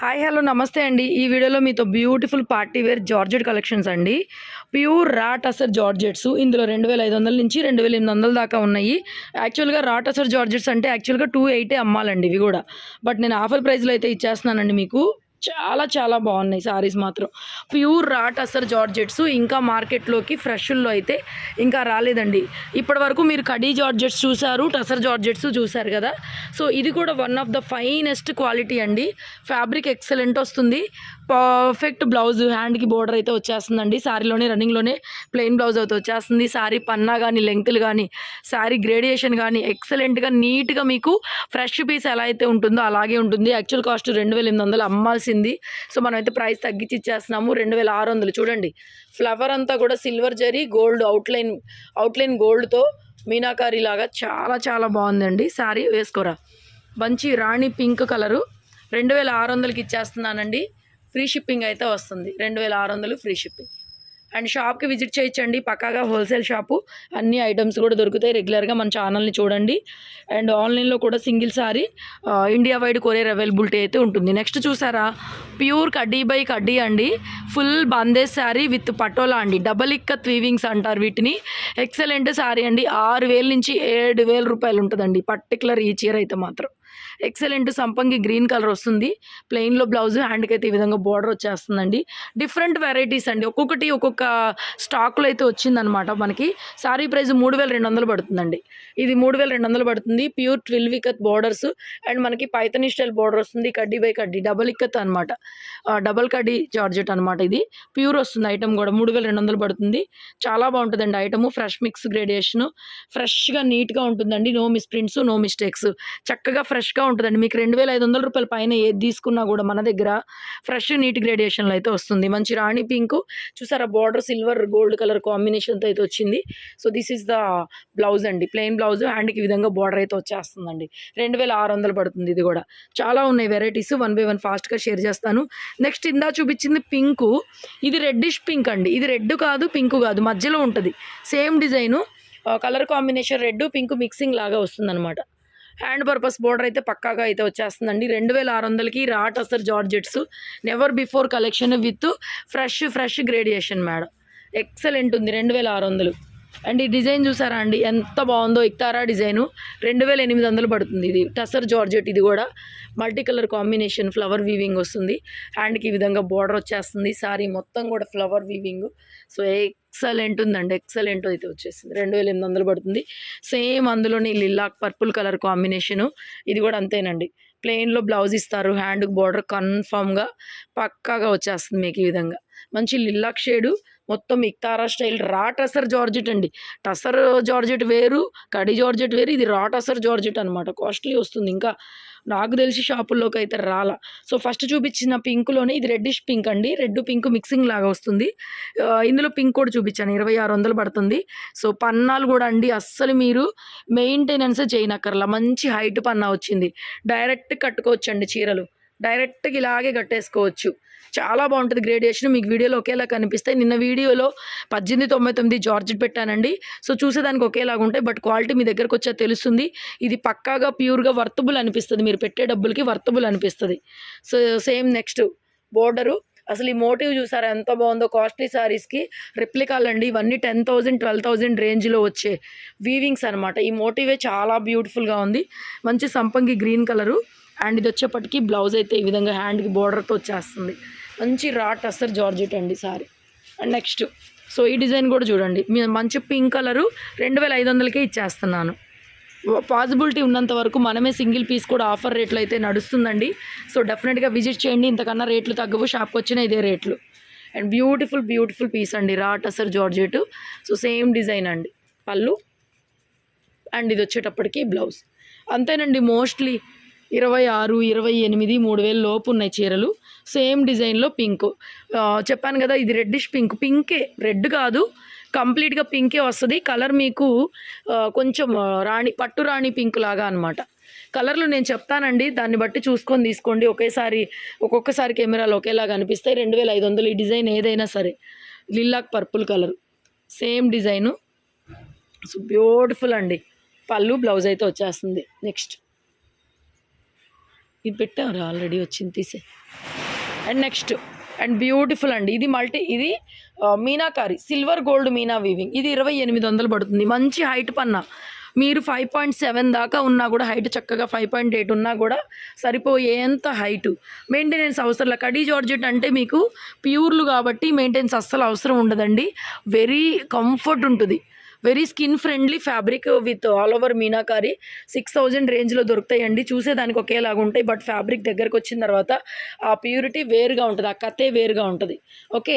Hi hello నమస్తే అండి. ఈ వీడియోలో మీతో beautiful party wear georgette collections అండి. ప్యూర్ రా టసర్ జార్జెట్స్ ఇందులో 2500 నుంచి 2800 దాకా ఉన్నాయి. యాక్చువల్గా రా టసర్ జార్జెట్స్ అంటే యాక్చువల్గా 280 అమ్మాలండి ఇవి కూడా. బట్ నేను ఆఫర్ ప్రైస్లో అయితే ఇచ్చేస్తున్నానండి మీకు. చాలా చాలా బాగున్నాయి సారీస్ మాత్రం. ప్యూర్ రా టసర్ జార్జెట్స్ ఇంకా మార్కెట్లోకి ఫ్రెష్ల్లో అయితే ఇంకా రాలేదండి. ఇప్పటి వరకు మీరు కడీ జార్జెట్స్ చూసారు, టసర్ జార్జెట్స్ చూసారు కదా. సో ఇది కూడా one of the finest quality అండి. ఫ్యాబ్రిక్ ఎక్సలెంట్ వస్తుంది. పర్ఫెక్ట్ బ్లౌజ్ హ్యాండ్కి బోర్డర్ అయితే వచ్చేస్తుందండి. శారీలోనే రన్నింగ్లోనే ప్లెయిన్ బ్లౌజ్ అయితే వచ్చేస్తుంది. శారీ పన్నా కానీ లెంగ్త్లు కానీ శారీ గ్రేడియేషన్ కానీ ఎక్సలెంట్గా నీట్గా మీకు ఫ్రెష్ పీస్ ఎలా అయితే ఉంటుందో అలాగే ఉంటుంది. యాక్చువల్ కాస్ట్ 2800 అమ్మాల్సింది. సో మనమైతే ప్రైస్ తగ్గించి ఇచ్చేస్తున్నాము 2600. చూడండి ఫ్లవర్ అంతా కూడా సిల్వర్ జరీ గోల్డ్ అవుట్లైన్ గోల్డ్తో మీనాకారి లాగా చాలా చాలా బాగుందండి. శారీ వేసుకోరా. మంచి రాణి పింక్ కలరు 2600కి ఇచ్చేస్తున్నానండి. ఫ్రీ షిప్పింగ్ అయితే వస్తుంది. 2600 ఫ్రీ షిప్పింగ్. అండ్ షాప్కి విజిట్ చేయొచ్చండి. పక్కాగా హోల్సేల్ షాపు. అన్ని ఐటమ్స్ కూడా దొరుకుతాయి. రెగ్యులర్గా మన ఛానల్ని చూడండి. అండ్ ఆన్లైన్లో కూడా single sorry India wide courier availability అయితే ఉంటుంది. నెక్స్ట్ చూసారా ప్యూర్ కడ్డీ బై కడ్డీ అండి. ఫుల్ బందేజ్ శారీ విత్ పటోలా అండి. డబల్ ఇక్కత్ వీవింగ్స్ అంటారు వీటిని. ఎక్సలెంట్ శారీ అండి. 6000 నుంచి 7000 రూపాయలు ఉంటుందండి పర్టికులర్ ఈ చీర అయితే మాత్రం. ఎక్సలెంట్ సంపంగి గ్రీన్ కలర్ వస్తుంది. ప్లెయిన్లో బ్లౌజ్ హ్యాండ్కి అయితే ఈ విధంగా బోర్డర్ వచ్చేస్తుందండి. డిఫరెంట్ వెరైటీస్ అండి. ఒక్కొక్కటి ఒక్కొక్క స్టాక్లో అయితే వచ్చిందనమాట. మనకి సారీ ప్రైస్ 3200 పడుతుందండి. ఇది 3200 పడుతుంది. ప్యూర్ 12 ఇక్కత్ బోర్డర్స్ అండ్ మనకి పైతనీ స్టైల్ బోర్డర్ వస్తుంది. కడ్డీ బై కడ్డీ డబల్ ఇక్కత్ అనమాట. డబల్ కడ్డీ జార్జెట్ అనమాట. ఇది ప్యూర్ వస్తుంది. ఐటమ్ కూడా 3200 పడుతుంది. చాలా బాగుంటుందండి ఐటము. ఫ్రెష్ మిక్స్ గ్రేడియేషను ఫ్రెష్గా నీట్గా ఉంటుందండి. No misprints no mistakes. చక్కగా ఫ్రెష్గా ఉంటుందండి. మీకు 2500 రూపాయల పైన ఏది తీసుకున్నా కూడా మన దగ్గర ఫ్రెష్ నీట్ గ్రేడియేషన్లో అయితే వస్తుంది. మంచి రాణి పింక్ చూసారా బార్డర్ సిల్వర్ గోల్డ్ కలర్ కాంబినేషన్తో అయితే వచ్చింది. So this is the blouse అండి. ప్లెయిన్ బ్లౌజ్ హ్యాండ్కి ఈ విధంగా బార్డర్ అయితే వచ్చేస్తుందండి. 2600 పడుతుంది. ఇది కూడా చాలా ఉన్నాయి వెరైటీస్. 1 by 1 ఫాస్ట్గా షేర్ చేస్తాను. నెక్స్ట్ ఇందా చూపించింది పింకు. ఇది రెడ్డిష్ పింక్ అండి. ఇది రెడ్ కాదు పింక్ కాదు మధ్యలో ఉంటుంది. Same design colour combination red pink mixing లాగా వస్తుందన్నమాట. హ్యాండ్ పర్పస్ బోర్డర్ అయితే పక్కాగా అయితే వచ్చేస్తుందండి. 2600కి రా tussar georgettes never before collection with fresh gradation madam. Excellent ఉంది 2600. అండ్ ఈ డిజైన్ చూసారా అండి ఎంత బాగుందో. ఇక్తారా డిజైను 2800 పడుతుంది. ఇది టసర్ జార్జెట్. ఇది కూడా multi colour combination flower weaving వస్తుంది. హ్యాండ్కి ఈ విధంగా బార్డర్ వచ్చేస్తుంది. సారీ మొత్తం కూడా ఫ్లవర్ వీవింగ్. సో ఎక్సలెంట్ ఉందండి. ఎక్సలెంట్ అయితే వచ్చేసింది. 2800 పడుతుంది. సేమ్ అందులోని లిల్లాక్ పర్పుల్ కలర్ కాంబినేషను. ఇది కూడా అంతేనండి. ప్లెయిన్లో బ్లౌజ్ ఇస్తారు. హ్యాండ్కి బార్డర్ కన్ఫామ్గా పక్కాగా వచ్చేస్తుంది మీకు ఈ విధంగా. మంచి లిల్లాక్ షేడు మొత్తం ఇక్తారా స్టైల్ రా టసర్ జార్జెట్ అండి. టసర్ జార్జెట్ వేరు కడి జార్జెట్ వేరు. ఇది రా టసర్ జార్జెట్ అనమాట. కాస్ట్లీ వస్తుంది. ఇంకా నాకు తెలిసి షాపుల్లోకి అయితే రాలా. సో ఫస్ట్ చూపించిన పింక్లోనే ఇది రెడ్డిష్ పింక్ అండి. రెడ్ పింక్ మిక్సింగ్ లాగా వస్తుంది. ఇందులో పింక్ కూడా చూపించాను 2600 పడుతుంది. సో పన్నాలు కూడా అండి అస్సలు మీరు మెయింటెనెన్స్ చేయనక్కర్లా. మంచి హైట్ పన్నా వచ్చింది. డైరెక్ట్ కట్టుకోవచ్చండి చీరలు. డైరెక్ట్గా ఇలాగే కట్టేసుకోవచ్చు. చాలా బాగుంటుంది గ్రేడియేషన్. మీకు వీడియోలో ఒకేలా కనిపిస్తాయి. నిన్న వీడియోలో 1899 జార్జెట్ పెట్టానండి. సో చూసేదానికి ఒకేలాగా ఉంటాయి. బట్ క్వాలిటీ మీ దగ్గరకు వచ్చా తెలుస్తుంది. ఇది పక్కాగా ప్యూర్గా వర్తబుల్ అనిపిస్తుంది. మీరు పెట్టే డబ్బులకి వర్తబుల్ అనిపిస్తుంది. సో సేమ్ నెక్స్ట్ బోర్డరు అసలు ఈ మోటివ్ చూసారా ఎంత బాగుందో. కాస్ట్లీ శారీస్కి రిప్లికాలండి. ఇవన్నీ 10,000 12,000 రేంజ్లో వచ్చే వీవింగ్స్ అనమాట. ఈ మోటివే చాలా బ్యూటిఫుల్గా ఉంది. మంచి సంపంగి గ్రీన్ కలరు. అండ్ ఇది వచ్చేప్పటికి బ్లౌజ్ అయితే ఈ విధంగా హ్యాండ్కి బోర్డర్తో వచ్చేస్తుంది. మంచి రా టసర్ జార్జెట్ అండి సారీ. అండ్ నెక్స్ట్ సో ఈ డిజైన్ కూడా చూడండి. మంచి పింక్ కలరు 2500కే ఇచ్చేస్తున్నాను. పాసిబిలిటీ ఉన్నంత వరకు మనమే సింగిల్ పీస్ కూడా ఆఫర్ రేట్లు అయితే నడుస్తుందండి. సో డెఫినెట్గా విజిట్ చేయండి. ఇంతకన్నా రేట్లు తగ్గవు. షాప్కి వచ్చిన ఇదే రేట్లు. అండ్ బ్యూటిఫుల్ పీస్ అండి రా tussar georgette. So same design అండి పళ్ళు. అండ్ ఇది వచ్చేటప్పటికి బ్లౌజ్. అంతేనండి. మోస్ట్లీ 26, 28, 3000 లోపు ఉన్నాయి చీరలు. సేమ్ డిజైన్లో పింక్ చెప్పాను కదా. ఇది రెడ్డిష్ పింక్. పింకే రెడ్ కాదు కంప్లీట్గా పింకే వస్తుంది. కలర్ మీకు కొంచెం పట్టు రాణి పింక్ లాగా అనమాట. కలర్లు నేను చెప్తానండి. దాన్ని బట్టి చూసుకొని తీసుకోండి. ఒక్కొక్కసారి కెమెరాలు ఒకేలాగా అనిపిస్తాయి. 2500 ఈ డిజైన్ ఏదైనా సరే. Lilac purple colour same design. So beautiful అండి. పళ్ళు బ్లౌజ్ అయితే వచ్చేస్తుంది. నెక్స్ట్ ఇది పెట్టారు ఆల్రెడీ వచ్చింది తీసే. అండ్ నెక్స్ట్ అండ్ బ్యూటిఫుల్ అండి, ఇది meenakari silver gold Meena weaving. ఇది 2800 పడుతుంది. మంచి హైట్ పన్నా, మీరు 5.7 దాకా ఉన్నా కూడా, హైట్ చక్కగా 5.8 ఉన్నా కూడా సరిపోయేంత హైటు. మెయింటెనెన్స్ అవసరం. కడీ జార్జెట్ అంటే మీకు ప్యూర్లు కాబట్టి మెయింటెనెన్స్ అస్సలు అవసరం ఉండదండి. వెరీ కంఫర్ట్ ఉంటుంది. Very skin friendly fabric with all over meenakari. 6000 రేంజ్లో దొరుకుతాయండి. చూసేదానికి ఒకేలాగా ఉంటాయి, బట్ ఫ్యాబ్రిక్ దగ్గరకు వచ్చిన తర్వాత ఆ ప్యూరిటీ వేరుగా ఉంటుంది, ఆ కథే వేరుగా ఉంటుంది. ఓకే,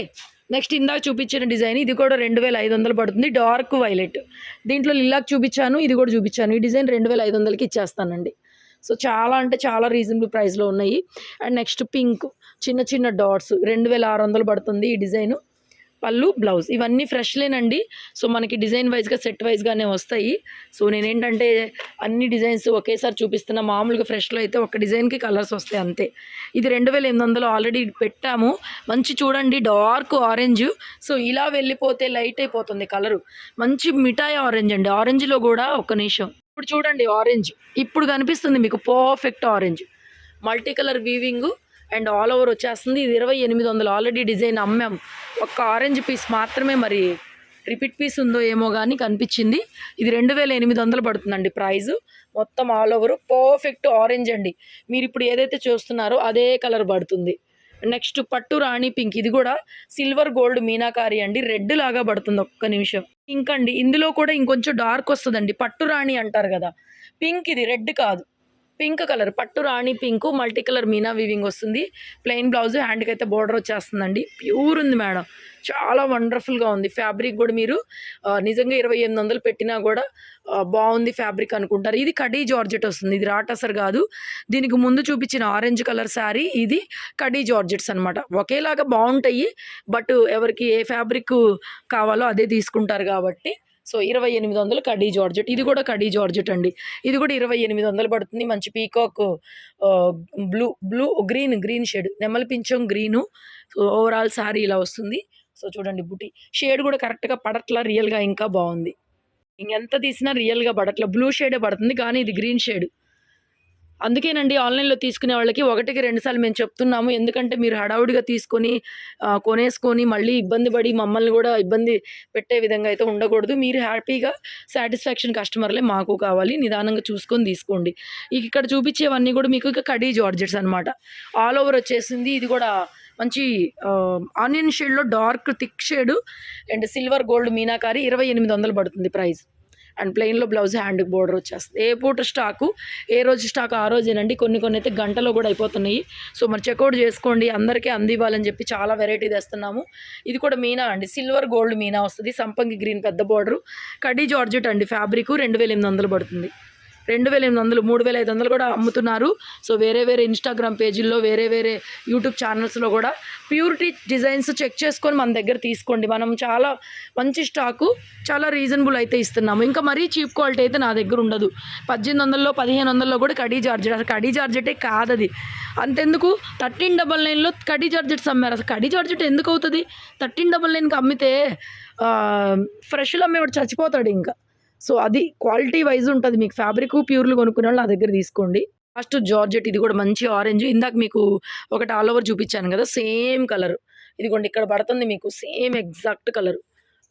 నెక్స్ట్ ఇందాక చూపించిన డిజైన్, ఇది కూడా 2500 పడుతుంది. డార్క్ వైలెట్, దీంట్లో లిలాక్ చూపించాను, ఇది కూడా చూపించాను. ఈ డిజైన్ 2500కి ఇచ్చేస్తానండి. సో చాలా అంటే చాలా రీజనబుల్ ప్రైస్లో ఉన్నాయి. అండ్ నెక్స్ట్ పింక్ చిన్న చిన్న డాట్స్ 2600 పడుతుంది ఈ డిజైను. పళ్ళు, బ్లౌజ్ ఇవన్నీ ఫ్రెష్లేనండి. సో మనకి డిజైన్ వైజ్గా సెట్ వైజ్గానే వస్తాయి. సో నేనేంటంటే అన్ని డిజైన్స్ ఒకేసారి చూపిస్తున్నా. మామూలుగా ఫ్రెష్లో అయితే ఒక డిజైన్కి కలర్స్ వస్తాయి అంతే. ఇది 2800 ఆల్రెడీ పెట్టాము. మంచి చూడండి డార్క్ ఆరెంజ్. సో ఇలా వెళ్ళిపోతే లైట్ అయిపోతుంది కలరు. మంచి మిఠాయి ఆరెంజ్ అండి. ఆరెంజ్లో కూడా ఒక్క నిమిషం, ఇప్పుడు చూడండి ఆరెంజ్ ఇప్పుడు కనిపిస్తుంది మీకు, perfect orange, multi colour weaving and all over వచ్చేస్తుంది. ఇది 2800 ఆల్రెడీ డిజైన్ అమ్మాం. ఒక్క ఆరెంజ్ పీస్ మాత్రమే, మరి రిపీట్ పీస్ ఉందో ఏమో కానీ కనిపించింది. ఇది 2800 పడుతుందండి ప్రైజు. మొత్తం ఆల్ ఓవర్ పర్ఫెక్ట్ ఆరెంజ్ అండి. మీరు ఇప్పుడు ఏదైతే చూస్తున్నారో అదే కలర్ పడుతుంది. నెక్స్ట్ పట్టు రాణి పింక్, ఇది కూడా సిల్వర్ గోల్డ్ మీనాకారి అండి. రెడ్ లాగా పడుతుంది. ఒక్క నిమిషం. పింక్ అండి, ఇందులో కూడా ఇంకొంచెం డార్క్ వస్తుందండి. పట్టు రాణి అంటారు కదా, పింక్ ఇది, రెడ్ కాదు, పింక్ కలర్. పట్టు rani pink multi colour meena weaving వస్తుంది. ప్లెయిన్ బ్లౌజ్, హ్యాండ్కి అయితే బోర్డర్ వచ్చేస్తుందండి. ప్యూర్ ఉంది మేడం, చాలా వండర్ఫుల్గా ఉంది. ఫ్యాబ్రిక్ కూడా మీరు నిజంగా 2800 పెట్టినా కూడా బాగుంది ఫ్యాబ్రిక్ అనుకుంటారు. ఇది కడీ జార్జెట్ వస్తుంది, ఇది రాటసర్ కాదు. దీనికి ముందు చూపించిన ఆరెంజ్ కలర్ శారీ, ఇది కడీ జార్జెట్స్ అనమాట. ఒకేలాగా బాగుంటాయి, బట్ ఎవరికి ఏ ఫ్యాబ్రిక్ కావాలో అదే తీసుకుంటారు కాబట్టి. So 2800 khadi georgette. ఇది కూడా కడీ జార్జెట్ అండి. ఇది కూడా 2800 పడుతుంది. మంచి పీకాక్ గ్రీన్ షేడ్, నెమలి పింఛం గ్రీను. సో ఓవరాల్ శారీ ఇలా వస్తుంది. సో చూడండి బుటీ షేడ్ కూడా కరెక్ట్గా పడట్లా, రియల్గా ఇంకా బాగుంది. ఇంకెంత తీసినా రియల్గా పడట్లా, బ్లూ షేడే పడుతుంది కానీ ఇది గ్రీన్ షేడ్. అందుకేనండి ఆన్లైన్లో తీసుకునే వాళ్ళకి 1కి 2 సార్లు మేము చెప్తున్నాము. ఎందుకంటే మీరు హడావుడిగా తీసుకొని కొనేసుకొని మళ్ళీ ఇబ్బంది పడి మమ్మల్ని కూడా ఇబ్బంది పెట్టే విధంగా అయితే ఉండకూడదు. మీరు హ్యాపీగా సాటిస్ఫాక్షన్ కస్టమర్లే మాకు కావాలి. నిదానంగా చూసుకొని తీసుకోండి. ఇక్కడ చూపించేవన్నీ కూడా మీకు ఇక కడీ జార్జెట్స్ అనమాట. ఆల్ ఓవర్ వచ్చేసింది. ఇది కూడా మంచి ఆనియన్ షేడ్లో dark thick shade and silver gold meenakari. 2800 పడుతుంది ప్రైస్. అండ్ ప్లెయిన్లో బ్లౌజ్, హ్యాండ్కి బోర్డర్ వచ్చేస్తుంది. ఏ పూట స్టాకు ఏ రోజు స్టాక్ ఆ రోజేనండి. కొన్ని అయితే గంటలో కూడా అయిపోతున్నాయి. సో మరి చెక్అవుట్ చేసుకోండి, అందరికీ అందివ్వాలని చెప్పి చాలా వెరైటీ తెస్తున్నాము. ఇది కూడా మీనా అండి, సిల్వర్ గోల్డ్ మీనా వస్తుంది. సంపంగి గ్రీన్ పెద్ద బోర్డరు. కడీ జార్జెట్ అండి. ఫ్యాబ్రిక్ 2800 పడుతుంది. 2800, 3500 కూడా అమ్ముతున్నారు. సో వేరే ఇన్స్టాగ్రామ్ పేజీల్లో, వేరే యూట్యూబ్ ఛానల్స్లో కూడా ప్యూరిటీ డిజైన్స్ చెక్ చేసుకొని మన దగ్గర తీసుకోండి. మనం చాలా మంచి స్టాకు చాలా రీజనబుల్ అయితే ఇస్తున్నాము. ఇంకా మరీ చీప్ క్వాలిటీ అయితే నా దగ్గర ఉండదు. 1800, 1500 కూడా కడీ జార్జెట్. అసలు కడీ జార్జెటే కాదు అది. అంతెందుకు 1399లో కడీ జార్జెట్స్ అమ్మారు. అసలు కడీ జార్జెట్ ఎందుకు అవుతుంది? 1399కి అమ్మితే ఫ్రెష్లో అమ్మేవాడు చచ్చిపోతాడు ఇంకా. సో అది క్వాలిటీ వైజ్ ఉంటుంది. మీకు ఫ్యాబ్రిక్ ప్యూర్లు కొనుక్కునే వాళ్ళు నా దగ్గర తీసుకోండి. ఫస్ట్ జార్జెట్, ఇది కూడా మంచి ఆరెంజ్. ఇందాక మీకు ఒకటి ఆల్ ఓవర్ చూపించాను కదా, సేమ్ కలర్. ఇదిగోండి ఇక్కడ పడుతుంది మీకు, same exact colour.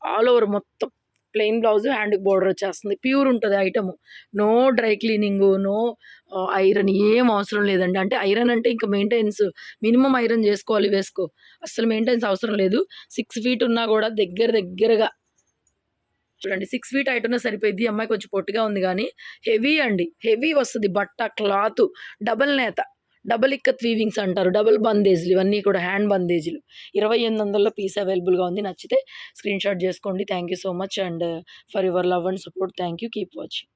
All over మొత్తం ప్లెయిన్ బ్లౌజ్, హ్యాండ్కి బోర్డర్ వచ్చేస్తుంది. ప్యూర్ ఉంటుంది item. No dry cleaning, no iron, ఏం అవసరం లేదండి. అంటే ఐరన్ అంటే ఇంకా మెయింటెనెన్స్, మినిమం ఐరన్ చేసుకోవాలి, వేసుకో. అస్సలు మెయింటెనెన్స్ అవసరం లేదు. 6 ఫీట్ ఉన్నా కూడా దగ్గరగా చూడండి, 6 ఫీట్ హైట్ ఉన్నా సరిపోయింది. అమ్మాయి కొంచెం పొట్టిగా ఉంది కానీ హెవీ అండి, హెవీ వస్తుంది బట్ట, క్లాత్, డబల్ నేత, డబల్ ఇక్కత్ వీవింగ్స్ అంటారు, డబల్ బందేజ్లు, ఇవన్నీ కూడా హ్యాండ్ బందేజ్లు. 2800 పీస్ అవైలబుల్గా ఉంది. నచ్చితే స్క్రీన్ షాట్ చేసుకోండి. Thank you so much and for your love and support. Thank you. Keep watching.